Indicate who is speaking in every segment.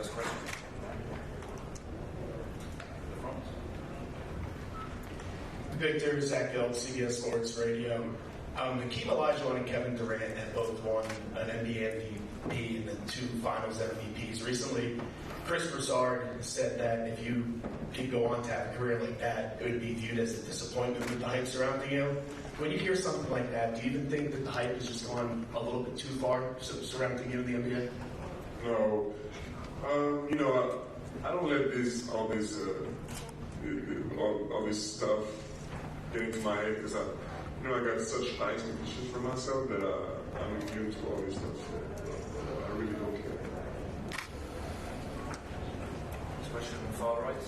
Speaker 1: last question.
Speaker 2: Victor, Zach Gill, CBS Sports Radio. Hakeem Olajuwon and Kevin Durant have both won an NBA MVP and then 2 Finals MVPs. Recently, Chris Broussard said that if you could go on to have a career like that, it would be viewed as a disappointment with the hype surrounding you. When you hear something like that, do you even think that the hype has just gone a little bit too far surrounding you in the NBA?
Speaker 3: No. I don't let all this stuff get into my head because I got such high expectations for myself that I'm immune to all this stuff. I really don't care.
Speaker 1: Next question from far right.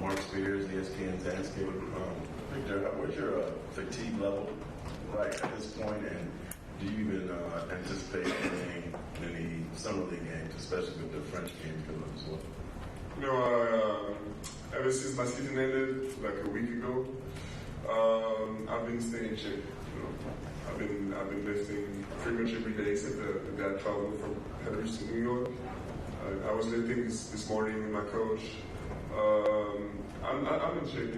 Speaker 4: Mark Spears, ESPN Landscape. Victor, what's your fatigue level right at this point, and do you even anticipate playing any summer league games, especially with the French games coming up as well?
Speaker 3: Ever since my season ended, like a week ago, I've been staying in shape. I've been lifting pretty much every day except the day I traveled from Paris to New York. I was lifting this morning with my coach. I'm in shape.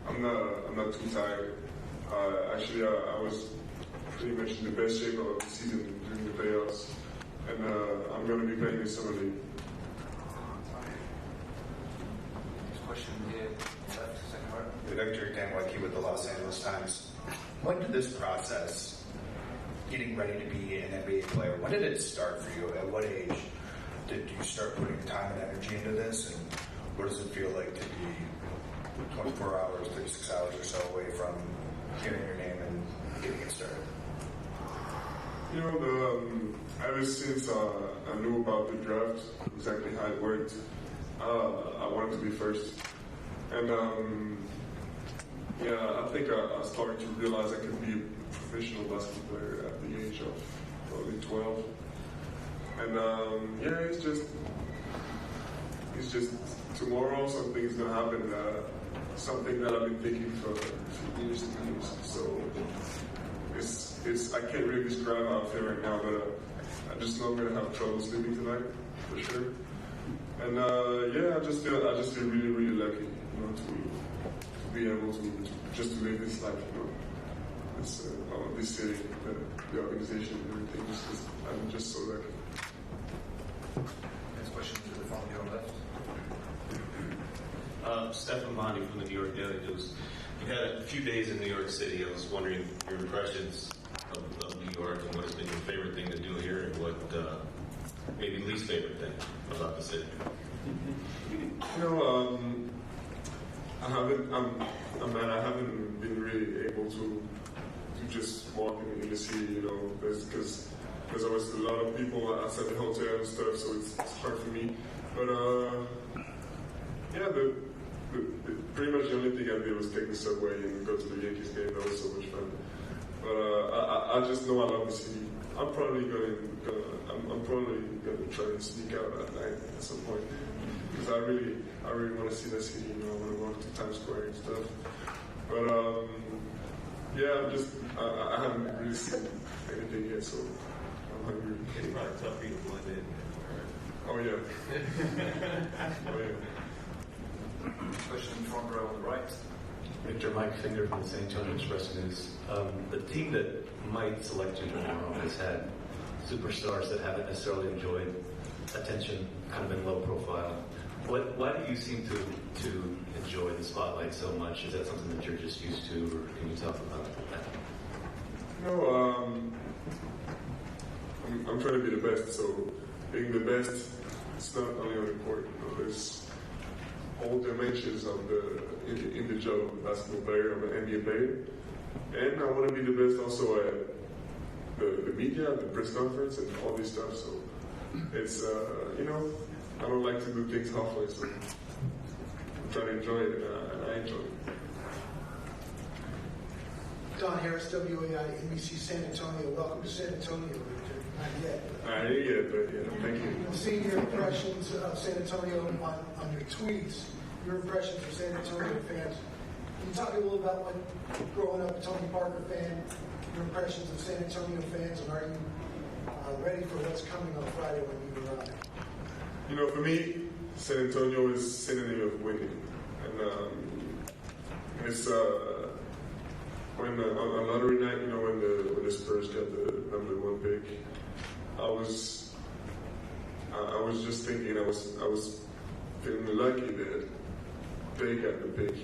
Speaker 3: I'm not too tired. Actually, I was pretty much in the best shape of the season during the playoffs, and I'm going to be playing this summer league.
Speaker 1: Question here, left, second row.
Speaker 5: Victor Danwicki with the Los Angeles Times. When did this process, getting ready to be an NBA player, when did it start for you? At what age did you start putting time and energy into this? And what does it feel like to be 24 hours, 36 hours or so away from hearing your name and getting it started?
Speaker 3: Ever since I knew about the draft, exactly how it worked, I wanted to be first. And I think I started to realize I could be a professional basketball player at the age of probably 12. And it's just tomorrow something is gonna happen. Something that I've been thinking for years and years. So it's I can't really describe how I feel right now, but I just know I'm gonna have trouble sleeping tonight for sure. And I just feel really, really lucky, to be able to just to live this life, this city, the organization, and everything. I'm just so lucky.
Speaker 1: Next question to the front here on the left.
Speaker 6: Stefan Bondi from the New York Daily News. You've had a few days in New York City. I was wondering your impressions of New York and what has been your favorite thing to do here and what maybe least favorite thing about the city.
Speaker 3: I haven't been really able to just walk in the city, because there's always a lot of people outside the hotel and stuff, so it's hard for me. But pretty much the only thing I did was take the subway and go to the Yankees game. That was so much fun. But I just know I love the city. I'm probably gonna try and sneak out at night at some point because I really want to see the city. I want to walk to Times Square and stuff. But I haven't really seen anything yet, so I'm hungry.
Speaker 6: It's probably tough for you to blend in.
Speaker 3: Oh yeah. Oh yeah.
Speaker 1: Question in front row on the right.
Speaker 7: Victor, Mike Finger from the San Antonio Express News. The team that might select you tomorrow has had superstars that haven't necessarily enjoyed attention, kind of been low profile. Why do you seem to enjoy the spotlight so much? Is that something that you're just used to, or can you talk about that?
Speaker 3: I'm trying to be the best, so being the best, it's not only on the court. There's all dimensions of in the job of a basketball player, of an NBA player. And I want to be the best also at the media, the press conference, and all this stuff. So it's, I don't like to do things halfway, so I'm trying to enjoy it, and I enjoy it.
Speaker 8: Don Harris, WAI, NBC San Antonio. Welcome to San Antonio, Victor. Not yet.
Speaker 3: Not yet, but thank you.
Speaker 8: I'm seeing your impressions of San Antonio on your tweets, your impressions of San Antonio fans. Can you talk a little about what, growing up a Tony Parker fan, your impressions of San Antonio fans, and are you ready for what's coming on Friday when you arrive?
Speaker 3: You know, for me, San Antonio is synonym of winning, and it's when on lottery night, you know, when the Spurs got the #1 pick, I was just thinking I was feeling lucky that they got the pick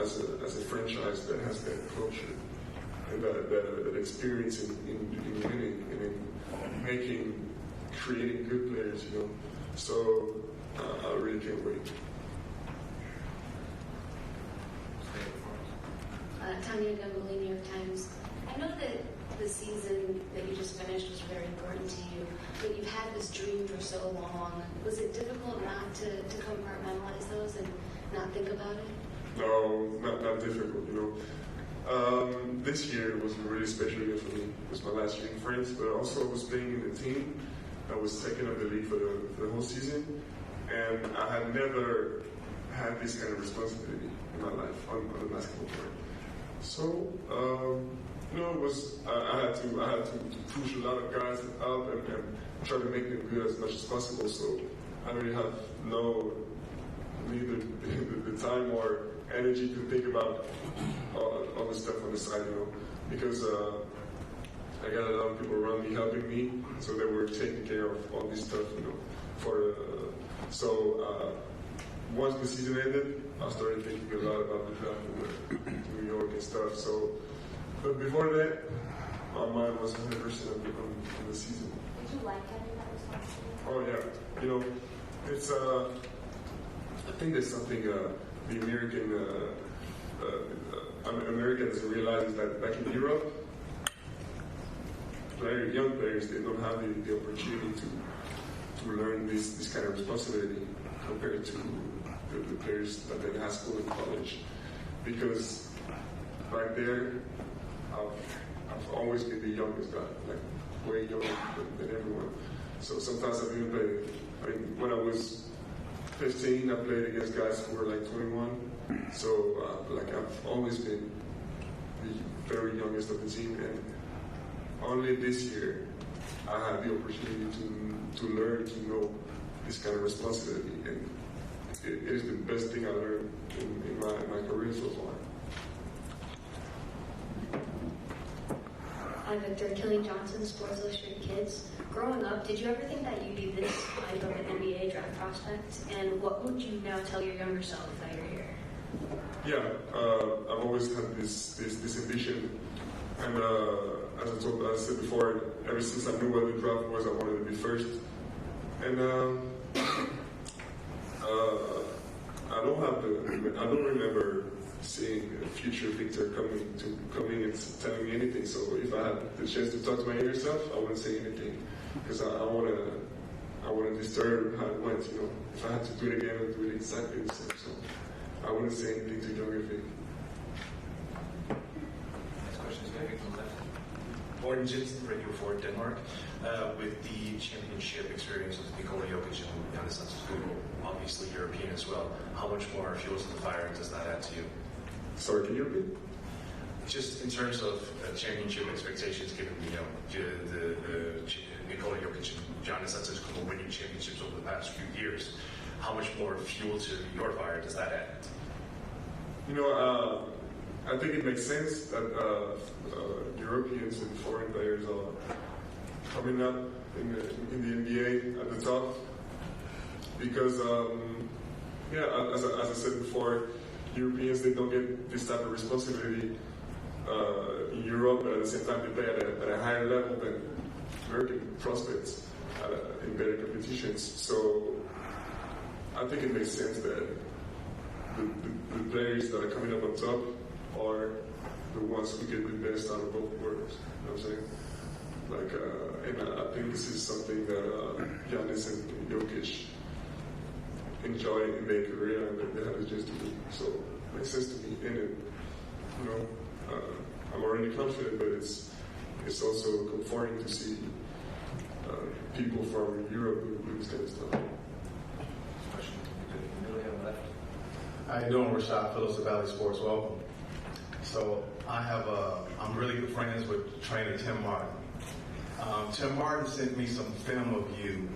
Speaker 3: as a franchise that has that culture and that experience in winning and in creating good players, you know. So I really can't wait.
Speaker 9: Tanya Gangoli, New York Times. I know that the season that you just finished was very important to you, but you've had this dream for so long. Was it difficult not to compartmentalize those and not think about it?
Speaker 3: No, not difficult, you know. This year was a really special year for me. It was my last year in France, but also I was playing in the team. I was second of the league for the whole season, and I had never had this kind of responsibility in my life on the basketball court. So, you know, it was I had to push a lot of guys up and try to make them good as much as possible. So I really have neither the time or energy to think about all the stuff on the side, you know, because I got a lot of people around me helping me, so they were taking care of all this stuff, you know. Once the season ended, I started thinking a lot about the draft in New York and stuff. So, but before that, my mind was 100% on the season.
Speaker 9: Did you like having that responsibility?
Speaker 3: Oh yeah, you know, it's I think there's something the Americans realize is that back in Europe, young players, they don't have the opportunity to learn this kind of responsibility compared to the players that in high school and college, because back there, I've always been the youngest guy, like way younger than everyone. So sometimes I've even played. I mean, when I was 15, I played against guys who were like 21. So like I've always been the very youngest of the team, and only this year I had the opportunity to learn to know this kind of responsibility, and it is the best thing I learned in my career so far.
Speaker 9: Hi, Victor. Killian Johnson, Sports Illustrated Kids. Growing up, did you ever think that you'd be this type of an NBA draft prospect? And what would you now tell your younger self that you're here?
Speaker 3: Yeah, I've always had this ambition, and as I said before, ever since I knew what the draft was, I wanted to be first. And I don't remember seeing a future Victor coming and telling me anything. So if I had the chance to talk to my younger self, I wouldn't say anything, because I want to disturb how it went. You know, if I had to do it again, I'd do it exactly the same. So I wouldn't say anything to younger Vic.
Speaker 1: Next question is Vic from left.
Speaker 10: Morten Jensen, Radio 4 Denmark. With the championship experience of Nikola Jokic and Giannis Antetokounmpo, obviously European as well, how much more fuel to the fire does that add to you?
Speaker 3: Sorry, can you repeat?
Speaker 10: Just in terms of championship expectations, given the Nikola Jokic and Giannis Antetokounmpo winning championships over the past few years, how much more fuel to your fire does that add?
Speaker 3: You know, I think it makes sense that Europeans and foreign players are coming up in the NBA at the top, because as I said before, Europeans, they don't get this type of responsibility in Europe, but at the same time they play at a higher level than American prospects in better competitions. So I think it makes sense that the players that are coming up on top are the ones who get the best out of both worlds. You know what I'm saying? Like, and I think this is something that Giannis and Jokic enjoy in their career and that they have a chance to do. So it makes sense to me. And you know, I'm already confident, but it's also comforting to see people from Europe do this kind of stuff.
Speaker 1: Question Amelia on the left.
Speaker 11: How you doing, Rashad Phillips of Valley Sports? Welcome. So I'm really good friends with trainer Tim Martin. Tim Martin sent me some film of you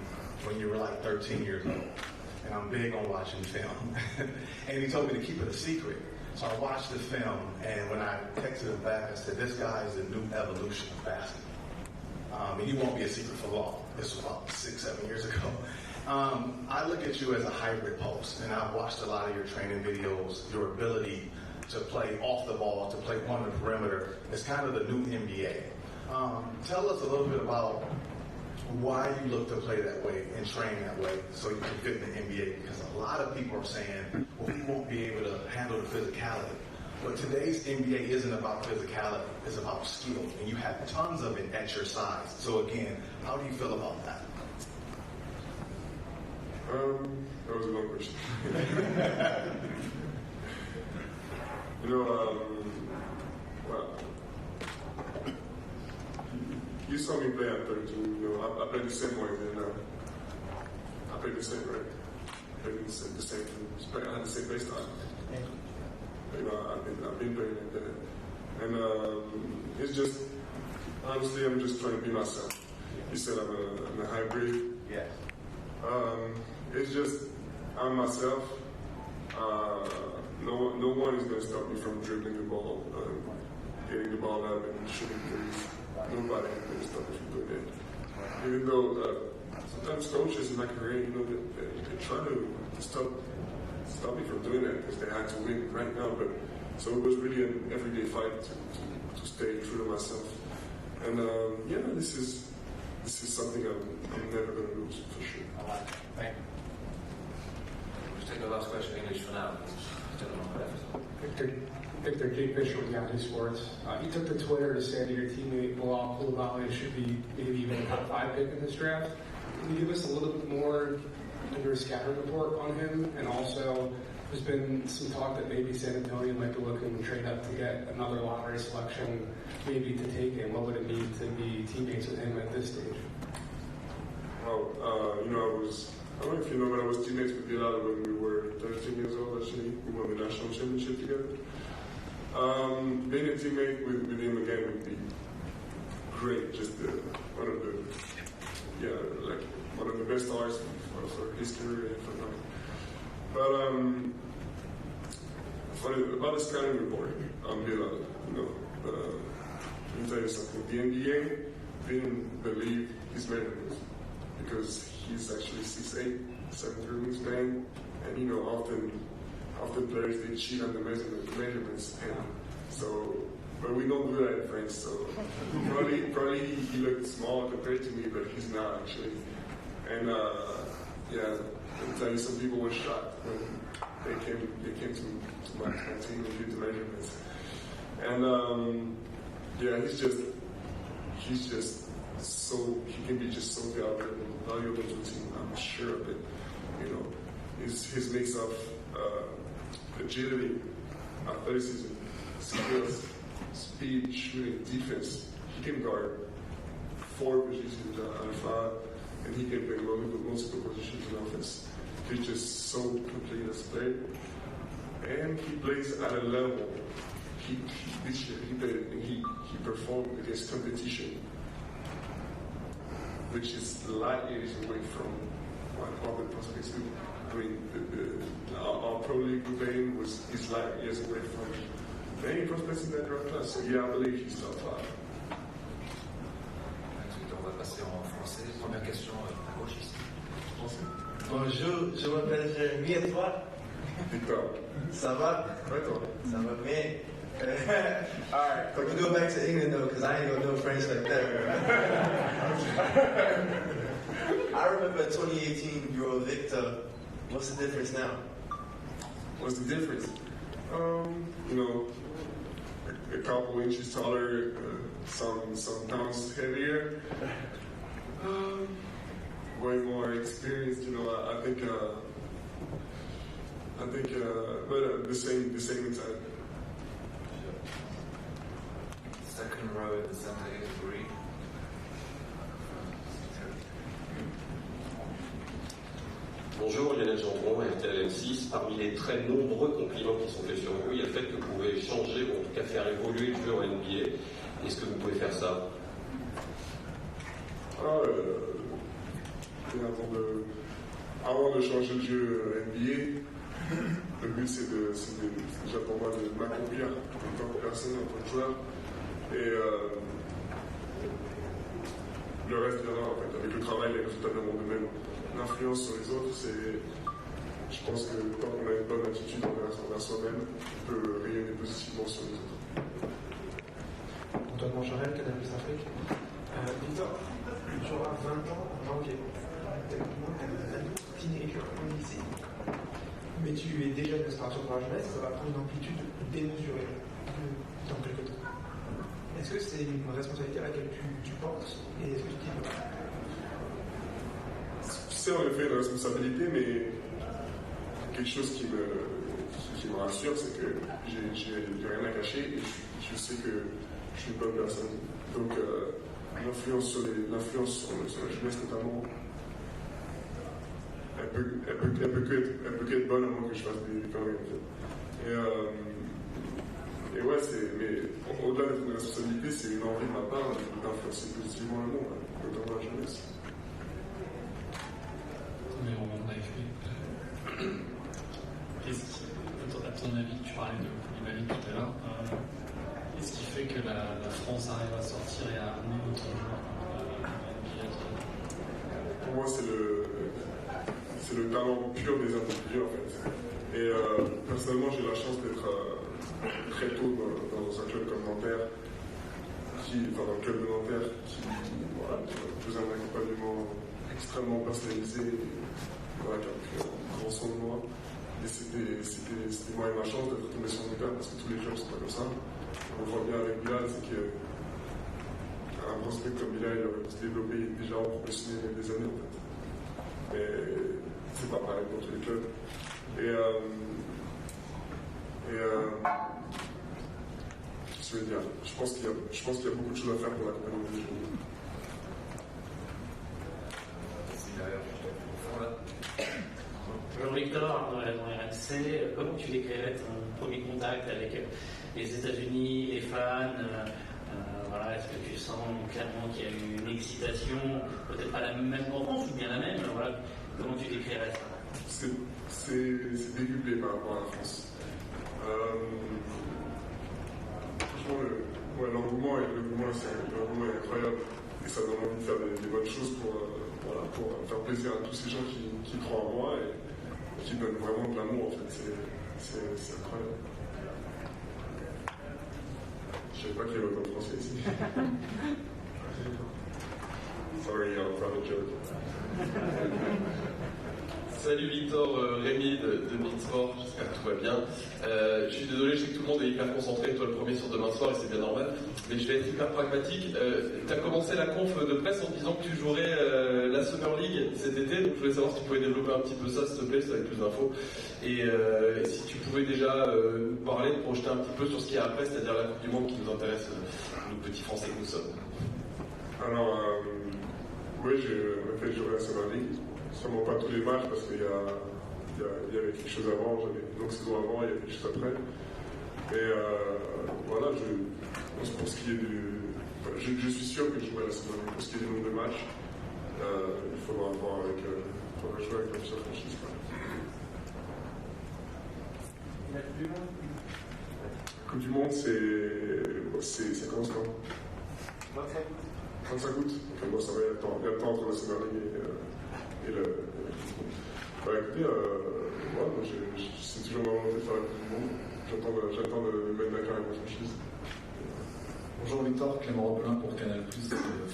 Speaker 11: when you were like 13 years old. And I'm big on watching film. And he told me to keep it a secret. So I watched the film, and when I texted him back, I said, this guy is the new evolution of basketball. And he won't be a secret for long. This was about 6-7 years ago. I look at you as a hybrid post, and I've watched a lot of your training videos. Your ability to play off the ball, to play on the perimeter, is kind of the new NBA. Tell us a little bit about why you look to play that way and train that way so you can fit in the NBA, because a lot of people are saying, well, we won't be able to handle the physicality. But today's NBA isn't about physicality, it's about skill, and you have tons of it at your size. So again, how do you feel about that?
Speaker 3: That was a long question. Well, you saw me play at 32. I played the same way, and I played the same way. I played the same. I had the same play style. I've been playing like that, and it's just honestly, I'm just trying to be myself. You said I'm a hybrid.
Speaker 1: Yeah.
Speaker 3: It's just I'm myself. No one is going to stop me from dribbling the ball, getting the ball up and shooting threes. Nobody is going to stop me from doing that. Even though sometimes coaches in my career, they try to stop me from doing that because they had to win right now. But so it was really an everyday fight to stay true to myself. And this is something I'm never going to lose for sure.
Speaker 1: I like it. Thank you. We'll take the last question in English for now.
Speaker 12: Victor J. Fisher with Yahoo Sports. You took to Twitter to say that your teammate Bilal Coulibaly should be maybe even a top 5 pick in this draft. Can you give us a little bit more of your scouting report on him? And also, there's been some talk that maybe San Antonio might be looking to trade up to get another lottery selection, maybe to take him. What would it mean to be teammates with him at this stage?
Speaker 3: Well, I don't know if you know, but I was teammates with Bilal when we were 13 years old, actually. We won the national championship together. Being a teammate with him again would be great. Just one of the best stars for his career and for mine. But about the scouting report, Bilal, let me tell you something. The NBA didn't believe his measurements because he's actually 6'8", 7'3" wingspan, and often players they cheat on the measurements, and so. But we don't do that in France, so probably he looked small compared to me, but he's not actually. And let me tell you, some people were shocked when they came to my team and did the measurements. And he's just so he can be just so valuable to the team. I'm sure of it. His mix of agility, athleticism, skills, speed, shooting, defense. He can guard 4 positions out of 5, and he can play multiple positions in offense. He's just so complete as a player, and he plays at a level. This year he played and he performed against competition, which is light years away from what other prospects do. I mean, our pro league playing is light years away from many prospects in that draft class. So yeah, I believe he's top 5.
Speaker 1: Ensuite, on va passer en français. Première question à gauche ici.
Speaker 13: Bonjour, je m'appelle Jérémy et toi?
Speaker 3: Victor.
Speaker 13: Ça va?
Speaker 3: Ouais, toi.
Speaker 13: Ça va bien. Alright, we can go back to England though, because I ain't gonna know French like that. I remember 2018 you were Victor. What's the difference now?
Speaker 3: What's the difference? A couple inches taller, some pounds heavier, way more experienced. I think, but the same inside.
Speaker 1: Second row at the center is green.
Speaker 14: Bonjour, Lionel Gendron, RTL M6. Parmi les très nombreux compliments qui sont faits sur vous, il y a le fait que vous pouvez changer, ou en tout cas faire évoluer le jeu en NBA. Est-ce que vous pouvez faire ça?
Speaker 3: Et avant de changer le jeu NBA, le but c'est déjà pour moi de m'accomplir en tant que personne, en tant que joueur. Et le reste viendra en fait, avec le travail, les résultats de mon domaine. L'influence sur les autres, je pense que tant qu'on a une bonne attitude envers soi-même, on peut rayonner positivement sur les autres.
Speaker 15: Antoine Mancharel, Canal Plus Afrique. Victor, tu auras 20 ans en janvier. Techniquement, tu es un teenager ici. Mais tu es déjà une inspiration pour la jeunesse, ça va prendre une amplitude démesurée dans quelques temps. Est-ce que c'est une responsabilité à laquelle tu penses et est-ce que tu t'y prends?
Speaker 3: C'est en effet une responsabilité, mais quelque chose qui me rassure, c'est que j'ai rien à cacher et je sais que je suis une bonne personne. Donc l'influence sur la jeunesse notamment, elle peut qu'être bonne à moins que je fasse des conneries en fait. Et ouais, mais au-delà d'être une responsabilité, c'est une envie de ma part d'influencer positivement le monde, notamment la jeunesse.
Speaker 16: Mais on a écrit. Qu'est-ce qui, à ton avis, tu parlais de Koulibaly tout à l'heure, qu'est-ce qui fait que la France arrive à sortir et à amener notre joueur
Speaker 3: Pour moi, c'est le talent pur des individus en fait. Et personnellement, j'ai la chance d'être très tôt dans un club comme Nanterre, dans le club de Nanterre, qui faisait un accompagnement extrêmement personnalisé, qui a pris un grand soin de moi. Et c'était moi et ma chance d'être tombé sur mon père, parce que tous les clubs ne sont pas comme ça. On voit bien avec Bilal, c'est qu'un prospect comme Bilal, il aurait pu se développer déjà en professionnel il y a des années en fait. Mais c'est pas pareil pour tous les clubs. Qu'est-ce que je veux dire? Je pense qu'il y a beaucoup de choses à faire pour l'accompagnement des jeunes.
Speaker 17: Bonjour Victor, dans RMC, comment tu décrirais ton premier contact avec les États-Unis, les fans voilà, est-ce que tu sens clairement qu'il y a eu une excitation, peut-être pas la même en France ou bien la même, voilà, comment tu décrirais ça?
Speaker 3: C'est décuplé par rapport à la France. Franchement, l'engouement est incroyable et ça donne envie de faire des bonnes choses pour faire plaisir à tous ces gens qui croient en moi et qui donnent vraiment de l'amour en fait. C'est incroyable. Je ne savais pas qu'il y avait autant de Français ici. Sorry, I'm from a joke.
Speaker 14: Salut Victor, Rémi de Beansport, j'espère que tout va bien. Je suis désolé, je sais que tout le monde est hyper concentré, toi le premier sur demain soir et c'est bien normal, mais je vais être hyper pragmatique. Tu as commencé la conf de presse en disant que tu jouerais la Summer League cet été, donc je voulais savoir si tu pouvais développer un petit peu ça s'il te plaît, avec plus d'infos. Et si tu pouvais déjà nous parler, projeter un petit peu sur ce qu'il y a après, c'est-à-dire la Coupe du Monde qui nous intéresse, nous petits Français que nous sommes.
Speaker 3: Alors, oui, en fait, j'aurai la Summer League. Sûrement pas tous les matchs parce qu'il y avait quelque chose avant, j'avais une longue saison avant, il y avait quelque chose après. Mais voilà, pour ce qui est je suis sûr que je jouerai la saison. Pour ce qui est du nombre de matchs, il faudra voir jouer avec l'officiel franchise.
Speaker 15: La Coupe du Monde
Speaker 3: Coupe du Monde, ça commence quand 25 août. Donc, bon, ça va, il y a le temps entre la Summer League et le. Bah écoutez, c'est toujours ma volonté de faire la Coupe du Monde. J'attends de me mettre d'accord avec ma franchise.
Speaker 18: Bonjour Victor, Clément Robelin pour Canal Plus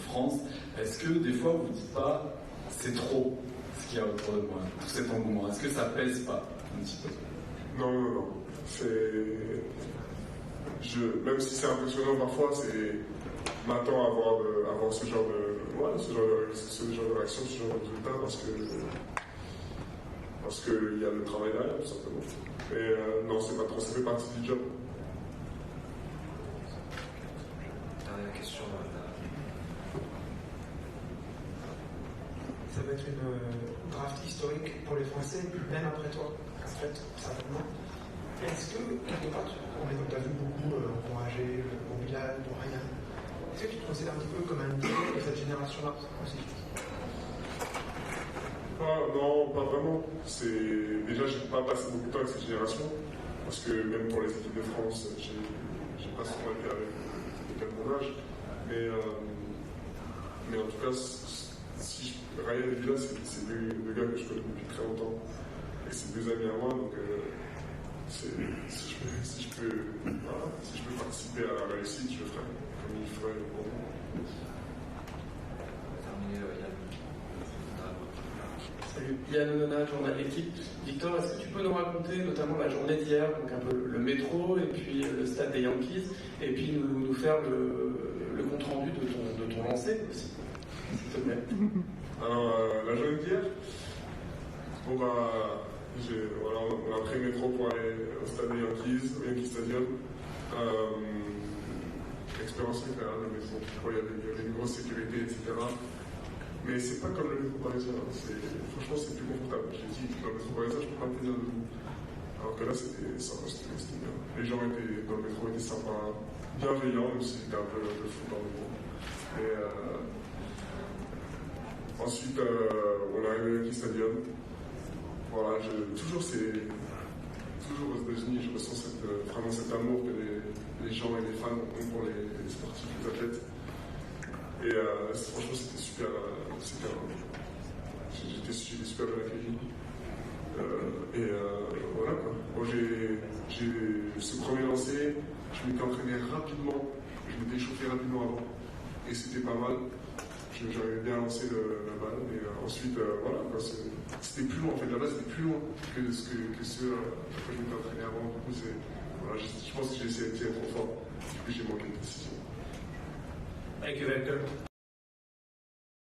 Speaker 18: France. Est-ce que des fois vous ne dites pas c'est trop ce qu'il y a autour de moi, tout cet engouement? Est-ce que ça pèse pas un petit peu?
Speaker 3: Non. Même si c'est impressionnant parfois, m'attends à avoir ce genre de réaction, ce genre de résultat parce qu'il y a le travail derrière, tout simplement. Mais non, c'est pas trop, ça fait partie du job.
Speaker 1: Dernière question.
Speaker 15: Ça va être une draft historique pour les Français, même après toi, en fait, certainement. Est-ce que, quelque part, on a vu beaucoup encourager Bilal, Ryan, Est-ce que tu te considères un petit peu comme un leader de cette génération-là aussi?
Speaker 3: Non, pas vraiment. Déjà, j'ai pas passé beaucoup de temps avec cette génération, parce que même pour les équipes de France, j'ai pas souvent été avec les gars de mon âge. Mais en tout cas, Ryan et Villa, c'est deux gars que je connais depuis très longtemps. Et c'est deux amis à moi, donc si je peux participer à la réussite, je le ferai, comme il ferait pour moi.
Speaker 15: Salut, Yann Onona, journal d'équipe. Victor, est-ce que tu peux nous raconter notamment la journée d'hier, donc un peu le métro et puis le stade des Yankees, et puis nous faire le compte rendu de ton lancer aussi, s'il te plaît.
Speaker 3: Alors, la journée d'hier, on a pris le métro pour aller au stade des Yankees, au Yankee Stadium. Expérience incroyable, le métro. Il y avait une grosse sécurité, etc. Mais c'est pas comme le métro parisien. Franchement, c'est plus confortable. J'ai dit, dans le métro parisien, je peux pas me tenir debout. Alors que là, c'était bien. Les gens dans le métro étaient sympas, bienveillants, même si c'était un peu fou dans le métro. Ensuite, on est arrivé au Yankee Stadium. Voilà, toujours aux États-Unis, je ressens vraiment cet amour que les gens et les fans ont pour les sportifs, les athlètes. Et franchement, c'était super. J'étais super bien accueilli. Voilà quoi. Bon, j'ai ce premier lancer, je m'étais entraîné rapidement, je m'étais échauffé rapidement avant. Et c'était pas mal. J'avais bien lancé la balle. Et ensuite, voilà, quoi, c'était plus loin. En fait, la base c'était plus loin que ce à quoi je m'étais entraîné avant. Du coup, voilà, je pense que j'ai essayé de tirer trop fort. Du coup, j'ai manqué de précision.
Speaker 15: Thank you, Victor.